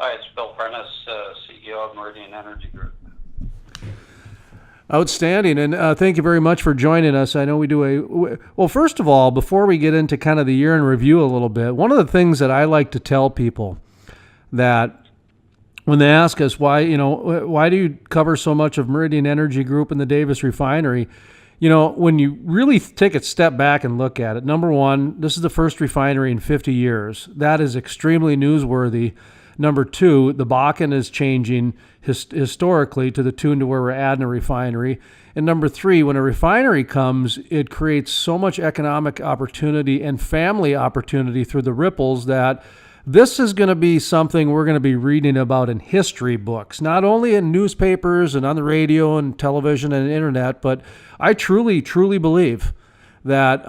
Hi, it's Bill Prentice, CEO of Meridian Energy Group. Outstanding, and thank you very much for joining us. I know we do well, first of all, before we get into kind of the year in review a little bit, one of the things that I like to tell people that when they ask us why do you cover so much of Meridian Energy Group and the Davis Refinery, when you really take a step back and look at it, number one, this is the first refinery in 50 years. That is extremely newsworthy. Number two, the Bakken is changing historically to the tune to where we're adding a refinery. And number three, when a refinery comes, it creates so much economic opportunity and family opportunity through the ripples that this is going to be something we're going to be reading about in history books, not only in newspapers and on the radio and television and internet, but I truly, truly believe that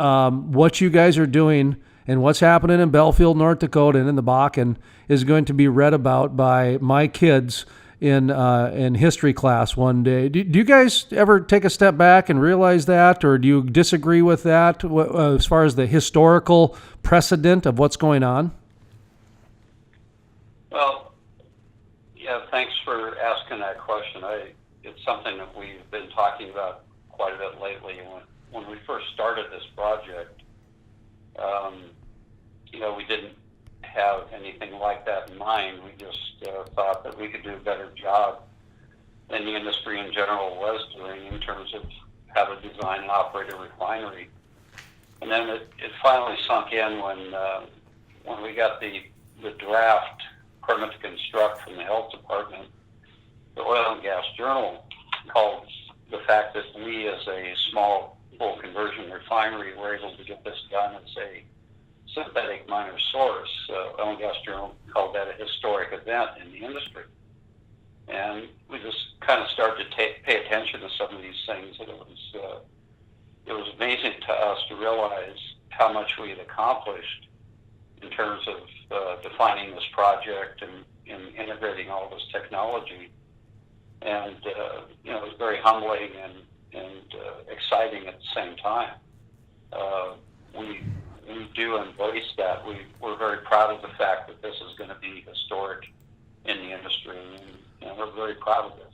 what you guys are doing and what's happening in Belfield, North Dakota, and in the Bakken is going to be read about by my kids in history class one day. Do you guys ever take a step back and realize that, or do you disagree with that as far as the historical precedent of what's going on? Well, yeah, thanks for asking that question. It's something that we've been talking about quite a bit lately. When we first started this project, we didn't have anything like that in mind. We just thought that we could do a better job than the industry in general was doing in terms of how to design and operate a refinery. And then it finally sunk in when we got the draft permit to construct from the health department. The Oil and Gas Journal called the fact that we, as a small full conversion refinery, were able to get this done as a synthetic minor source. Oil and Gas Journal called that a historic event in the industry. And we just kind of started to pay attention to some of these things. And it was amazing to us to realize how much we had accomplished in terms of defining this project and integrating all this technology. And it was very humbling and exciting at the same time. We do embrace that. We're very proud of the fact that this is going to be historic in the industry, and we're very proud of this.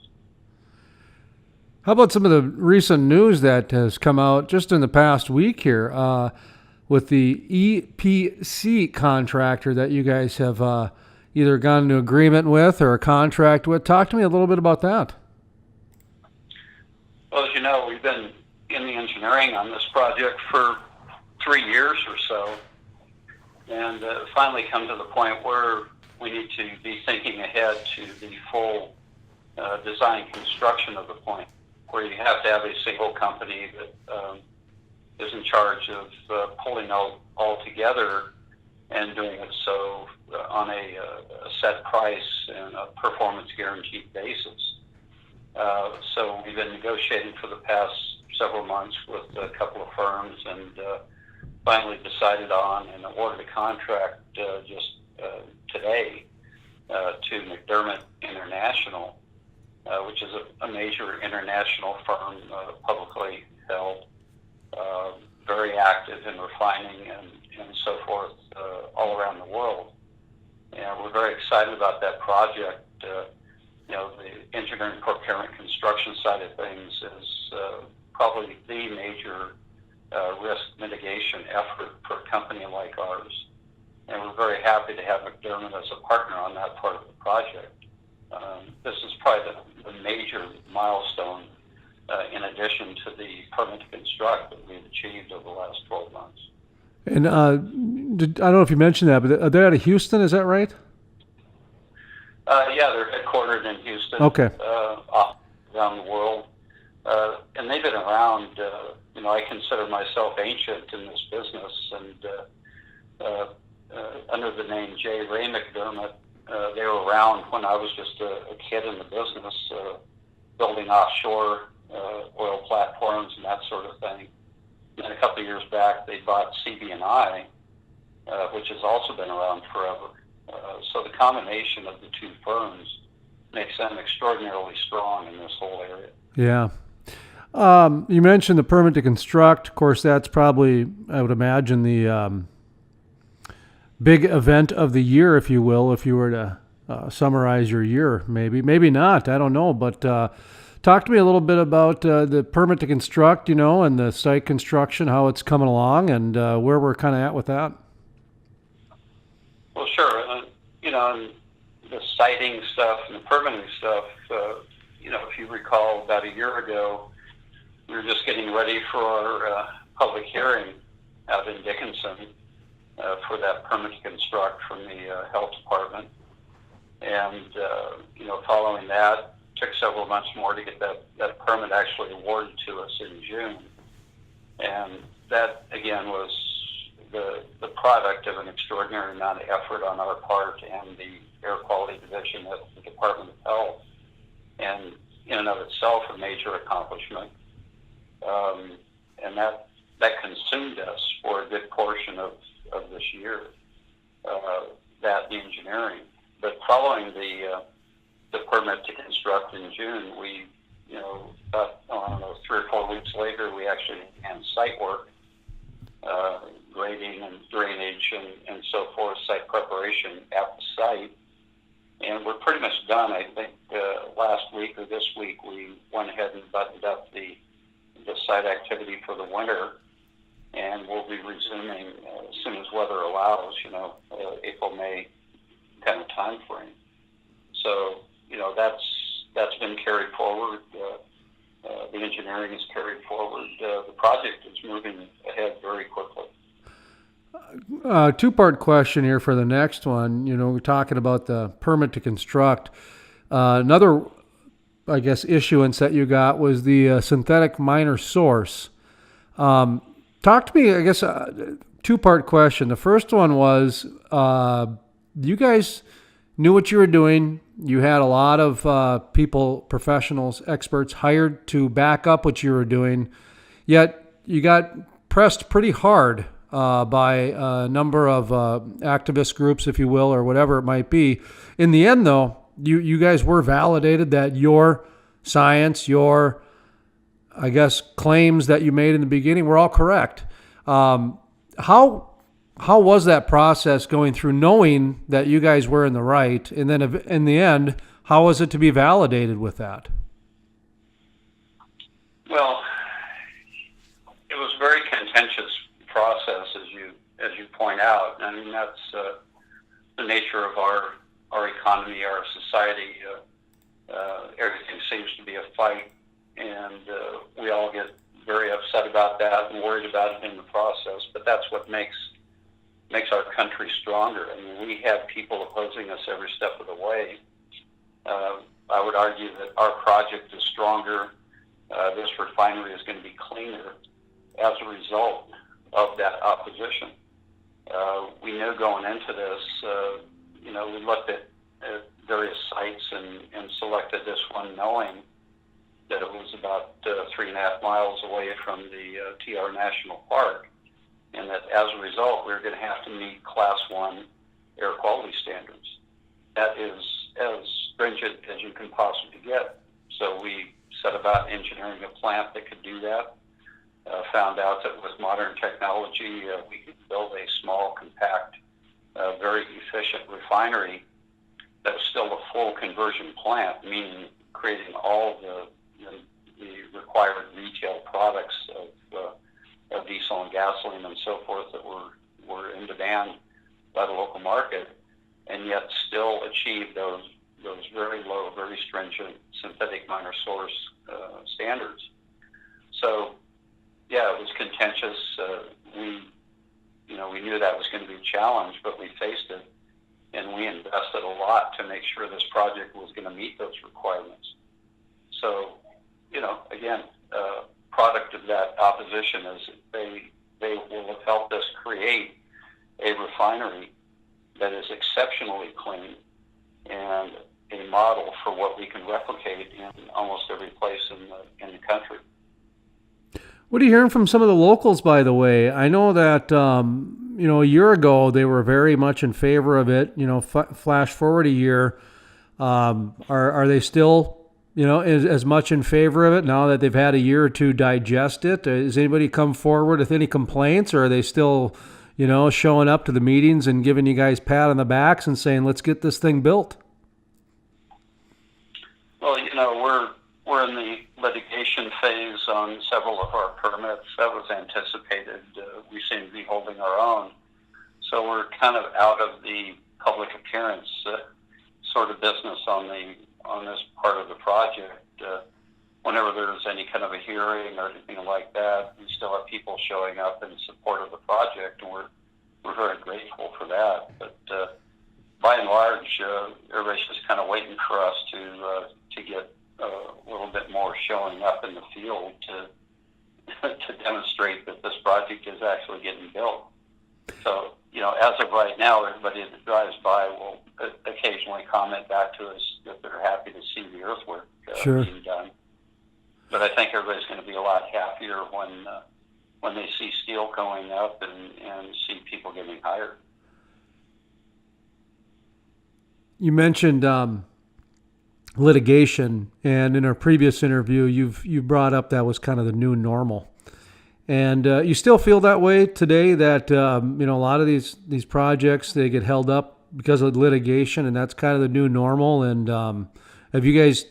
How about some of the recent news that has come out just in the past week here with the EPC contractor that you guys have either gone into agreement with or a contract with? Talk to me a little bit about that. Well, as you know, we've been in the engineering on this project for 3 years or so, and finally come to the point where we need to be thinking ahead to the full design construction of the plant, where you have to have a single company that is in charge of pulling all together and doing it so on a set price and a performance guaranteed basis. So we've been negotiating for the past several months with a couple of firms, and finally decided on and awarded a contract just today to McDermott International, which is a major international firm, publicly held, very active in refining and so forth all around the world. And we're very excited about that project. The engineering, procurement, construction side of things is probably the major risk mitigation effort for a company like ours. And we're very happy to have McDermott as a partner on that part of the project. This is probably the major milestone in addition to the permit to construct that we've achieved over the last 12 months. And I don't know if you mentioned that, but they're out of Houston, is that right? Yeah, they're headquartered in Houston. Okay. Around the world. And they've been around, I consider myself ancient in this business, and under the name J. Ray McDermott, they were around when I was just a kid in the business, building offshore oil platforms and that sort of thing. And a couple of years back, they bought CB&I, which has also been around forever. So the combination of the two firms makes them extraordinarily strong in this whole area. Yeah. You mentioned the permit to construct. Of course, that's probably, I would imagine, the big event of the year, if you will, if you were to summarize your year. Maybe not. I don't know. But talk to me a little bit about the permit to construct, and the site construction, how it's coming along, and where we're kind of at with that. Well, sure. And the siting stuff and the permitting stuff, if you recall, about a year ago, we were just getting ready for our public hearing out in Dickinson for that permit to construct from the health department. And, following that, took several months more to get that permit actually awarded to us in June. And that, again, was the product of an extraordinary amount of effort on our part and the air quality division at the Department of Health. And in and of itself, a major accomplishment. And that consumed us for a good portion of this year, that engineering. But following the permit to construct in June, we, about, 3 or 4 weeks later, we actually began site work, grading and drainage and so forth, site preparation at the site. And we're pretty much done. I think last week or this week, we went ahead and buttoned up the site activity for the winter, and we'll be resuming as soon as weather allows, April, May kind of time frame. So, that's been carried forward. The engineering is carried forward. The project is moving ahead very quickly. Two-part question here for the next one. We're talking about the permit to construct. Another, I guess, issuance that you got was the synthetic minor source. Talk to me, I guess, two-part question. The first one was, you guys knew what you were doing. You had a lot of people, professionals, experts hired to back up what you were doing, yet you got pressed pretty hard by a number of activist groups, if you will, or whatever it might be. In the end, though, you guys were validated that your science, your, I guess, claims that you made in the beginning were all correct. How was that process going through, knowing that you guys were in the right, and then in the end, how was it to be validated with that? Well, it was a very contentious process, as you point out. I mean, that's the nature of our economy, our society. Everything seems to be a fight, and we all get very upset about that and worried about it in the process. But that's what makes our country stronger. I mean, we have people opposing us every step of the way. I would argue that our project is stronger. This refinery is going to be cleaner as a result of that opposition. We knew going into this, we looked at various sites and selected this one knowing that it was about 3.5 miles away from the TR National Park, and that as a result, we were going to have to meet Class 1 air quality standards. That is as stringent as you can possibly get. So we set about engineering a plant that could do that. Found out that with modern technology, we could build a small, compact, very efficient refinery that was still a full conversion plant, meaning creating all the required retail products of diesel and gasoline and so forth that were in demand by the local market, and yet still achieve those very low, very stringent synthetic minor source standards. So, yeah, it was contentious. We knew that was going to be a challenge, but we faced it, and we invested a lot to make sure this project was going to meet those requirements. So, again, product of that opposition is they will have helped us create a refinery that is exceptionally clean and a model for what we can replicate in almost every place in the country. What are you hearing from some of the locals, by the way? I know that, a year ago, they were very much in favor of it. Flash forward a year. Are they still, as much in favor of it now that they've had a year or two digest it? Has anybody come forward with any complaints, or are they still, showing up to the meetings and giving you guys a pat on the backs and saying, let's get this thing built? Well, we're in the litigation phase on several of our permits. That was anticipated. We seem to be holding our own. So we're kind of out of the public appearance sort of business on this part of the project. Whenever there's any kind of a hearing or anything like that, we still have people showing up in support of the project, and we're very grateful for that. But by and large, everybody's just kind of waiting for us to get a little bit more showing up in the field to demonstrate that this project is actually getting built. So, as of right now, everybody that drives by will occasionally comment back to us that they're happy to see the earthwork being done. But I think everybody's going to be a lot happier when they see steel going up and see people getting hired. You mentioned litigation, and in our previous interview, you brought up that was kind of the new normal. And you still feel that way today, that a lot of these projects, they get held up because of litigation, and that's kind of the new normal. And have you guys,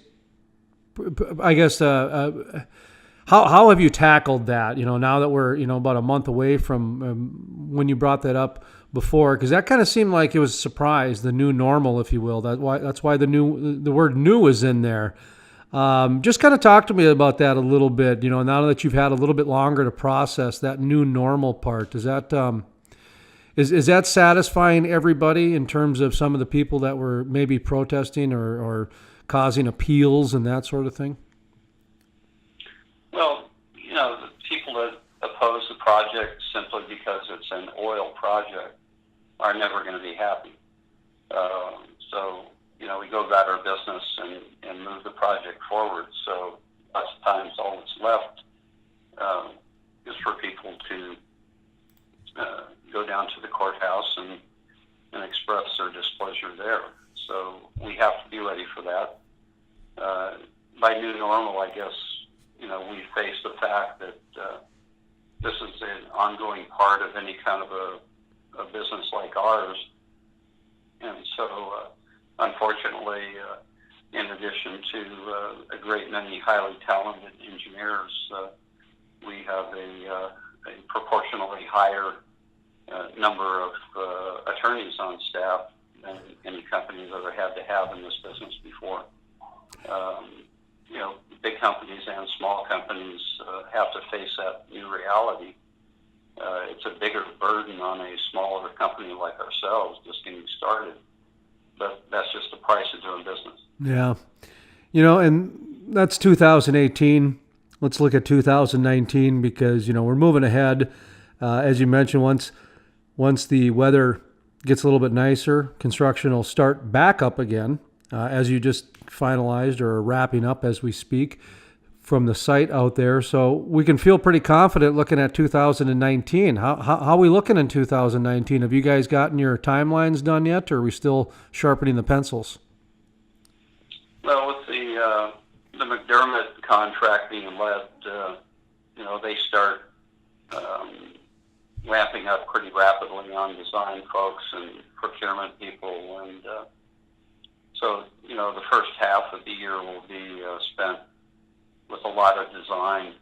I guess, how have you tackled that? Now that we're about a month away from when you brought that up before, because that kind of seemed like it was a surprise, the new normal, if you will. That's why the word "new" is in there. Just kind of talk to me about that a little bit. Now that you've had a little bit longer to process that new normal part, does that is that satisfying everybody in terms of some of the people that were maybe protesting or causing appeals and that sort of thing? Well, the people that oppose the project simply because it's an oil project are never going to be happy. So we go about our business and move the project forward. So lots of times all that's left is for people to go down to the courthouse and express their displeasure there. So we have to be ready for that. By new normal, I guess, we face the fact that this is an ongoing part of any kind of a business like ours. And so, unfortunately, in addition to a great many highly talented engineers, we have a proportionally higher number of attorneys on staff than any company has ever had to have in this business before. Big companies and small companies have to face that new reality. It's a bigger burden on a smaller company like ourselves just getting started, but that's just the price of doing business. Yeah. And that's 2018. Let's look at 2019 because, we're moving ahead. As you mentioned, once the weather gets a little bit nicer, construction will start back up again, as you just finalized or wrapping up as we speak from the site out there. So we can feel pretty confident looking at 2019. How are we looking in 2019? Have you guys gotten your timelines done yet, or are we still sharpening the pencils? Well, with the McDermott contract being led, they start ramping up pretty rapidly on design folks and procurement people, and so the first half of the year will be spent with a lot of design,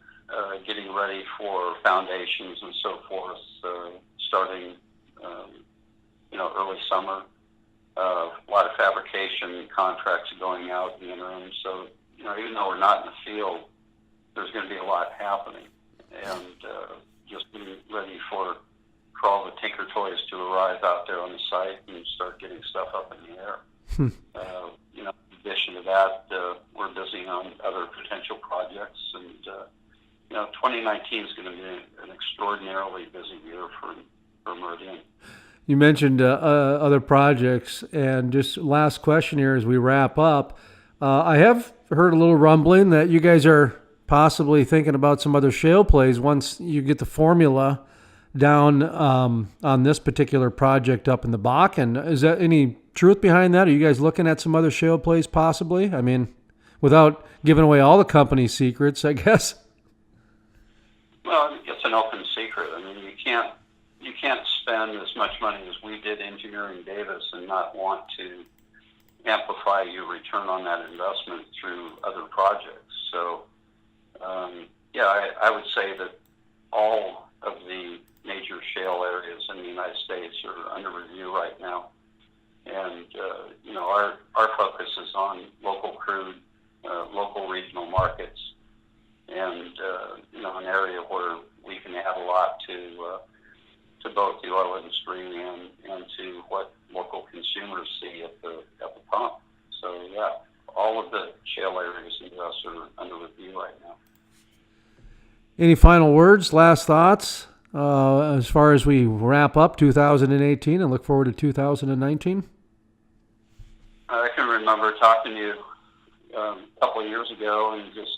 getting ready for foundations and so forth, starting early summer. A lot of fabrication contracts are going out in the interim. So even though we're not in the field, there's going to be a lot happening, and just being ready for all the tinker toys to arrive out there on the site and start getting stuff up in the air. In addition to that, we're busy on other potential projects, and 2019 is going to be an extraordinarily busy year for Meridian. You mentioned other projects, and just last question here as we wrap up. I have heard a little rumbling that you guys are possibly thinking about some other shale plays once you get the formula down on this particular project up in the Bakken. Is that any truth behind that? Are you guys looking at some other shale plays possibly? I mean, without giving away all the company's secrets, I guess. Well, it's an open secret. I mean, you can't spend as much money as we did engineering Davis and not want to amplify your return on that investment through other projects. So, I would say that all of the major shale areas in the United States are under review right now. And, our focus is on local crude, local regional markets, and, an area where we can add a lot to both the oil industry and to what local consumers see at the pump. So, all of the shale areas in the U.S. are under review right now. Any final words, last thoughts, as far as we wrap up 2018 and look forward to 2019? I can remember talking to you a couple of years ago and just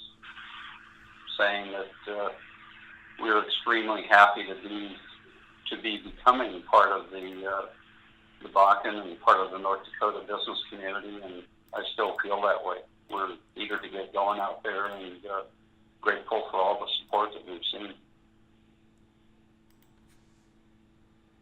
saying that we were extremely happy to be becoming part of the Bakken and part of the North Dakota business community, and I still feel that way. We're eager to get going out there and grateful for all the support that we've seen.